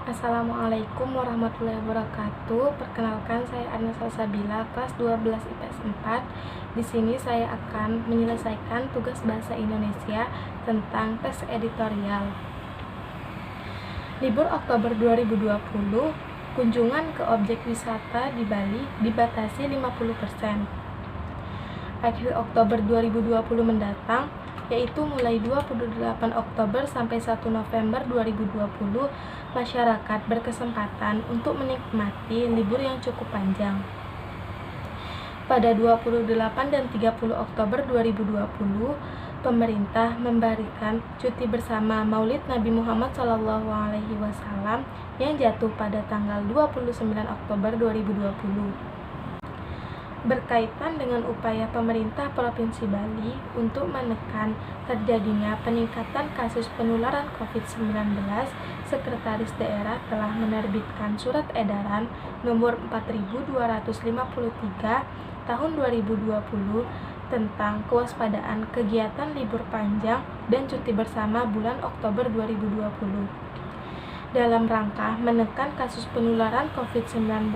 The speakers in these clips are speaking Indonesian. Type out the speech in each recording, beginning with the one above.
Assalamualaikum warahmatullahi wabarakatuh. Perkenalkan, saya Arna Salsabila, kelas 12 IPS 4. Di sini saya akan menyelesaikan tugas bahasa Indonesia tentang teks editorial. Libur Oktober 2020, kunjungan ke objek wisata di Bali dibatasi 50%. Akhir Oktober 2020 mendatang, yaitu mulai 28 Oktober sampai 1 November 2020, masyarakat berkesempatan untuk menikmati libur yang cukup panjang. Pada 28 dan 30 Oktober 2020, pemerintah memberikan cuti bersama Maulid Nabi Muhammad SAW yang jatuh pada tanggal 29 Oktober 2020. Berkaitan dengan upaya pemerintah Provinsi Bali untuk menekan terjadinya peningkatan kasus penularan COVID-19, Sekretaris Daerah telah menerbitkan Surat Edaran Nomor 4253 Tahun 2020 tentang kewaspadaan kegiatan libur panjang dan cuti bersama bulan Oktober 2020 dalam rangka menekan kasus penularan COVID-19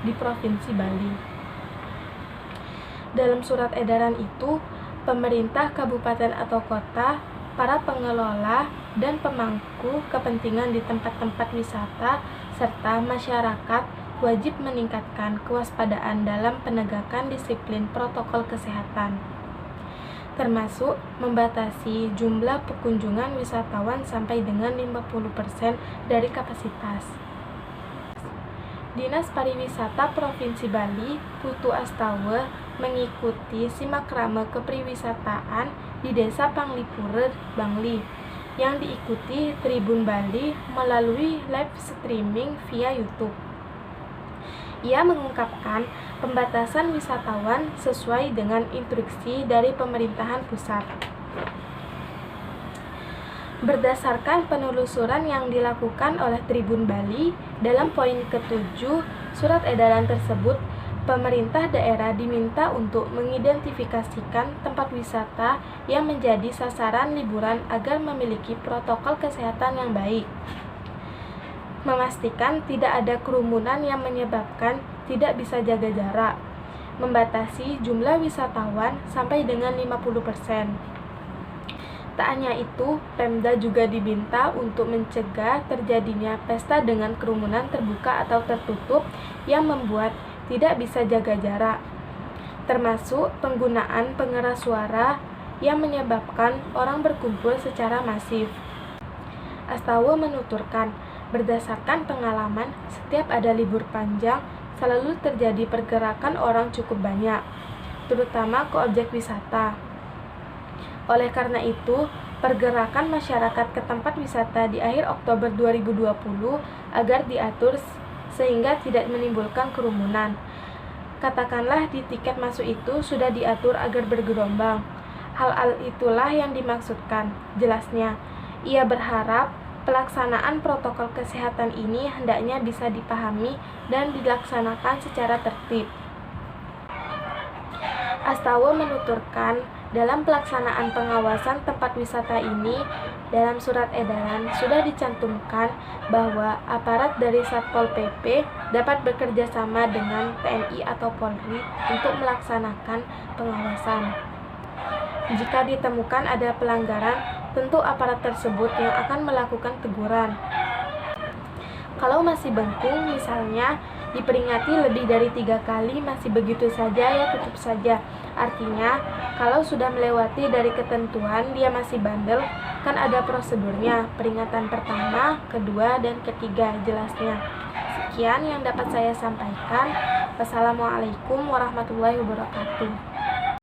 di Provinsi Bali. Dalam surat edaran itu, pemerintah kabupaten atau kota, para pengelola, dan pemangku kepentingan di tempat-tempat wisata, serta masyarakat wajib meningkatkan kewaspadaan dalam penegakan disiplin protokol kesehatan, termasuk membatasi jumlah kunjungan wisatawan sampai dengan 50% dari kapasitas. Dinas Pariwisata Provinsi Bali, Putu Astawa, mengikuti simakrama kepriwisataan di Desa Panglipure, Bangli, yang diikuti Tribun Bali melalui live streaming via YouTube. Ia mengungkapkan pembatasan wisatawan sesuai dengan instruksi dari pemerintahan pusat. Berdasarkan penelusuran yang dilakukan oleh Tribun Bali, dalam poin ke-7 surat edaran tersebut, pemerintah daerah diminta untuk mengidentifikasikan tempat wisata yang menjadi sasaran liburan agar memiliki protokol kesehatan yang baik, memastikan tidak ada kerumunan yang menyebabkan tidak bisa jaga jarak, membatasi jumlah wisatawan sampai dengan 50%. Tak hanya itu, Pemda juga diminta untuk mencegah terjadinya pesta dengan kerumunan terbuka atau tertutup yang membuat tidak bisa jaga jarak, termasuk penggunaan pengeras suara yang menyebabkan orang berkumpul secara masif. Astawa menuturkan, berdasarkan pengalaman, setiap ada libur panjang, selalu terjadi pergerakan orang cukup banyak, terutama ke objek wisata. Oleh karena itu, pergerakan masyarakat ke tempat wisata di akhir Oktober 2020 agar diatur sehingga tidak menimbulkan kerumunan. Katakanlah di tiket masuk itu sudah diatur agar bergerombang. Hal-hal itulah yang dimaksudkan, jelasnya. Ia berharap pelaksanaan protokol kesehatan ini hendaknya bisa dipahami dan dilaksanakan secara tertib. Astawa menuturkan, dalam pelaksanaan pengawasan tempat wisata ini, dalam surat edaran sudah dicantumkan bahwa aparat dari Satpol PP dapat bekerja sama dengan TNI atau Polri untuk melaksanakan pengawasan. Jika ditemukan ada pelanggaran, tentu aparat tersebut yang akan melakukan teguran. Kalau masih bengkung, misalnya diperingati lebih dari 3 kali masih begitu saja, ya tutup saja. Artinya, kalau sudah melewati dari ketentuan dia masih bandel, kan ada prosedurnya, peringatan pertama, kedua, dan ketiga, jelasnya. Sekian yang dapat saya sampaikan. Wassalamualaikum warahmatullahi wabarakatuh.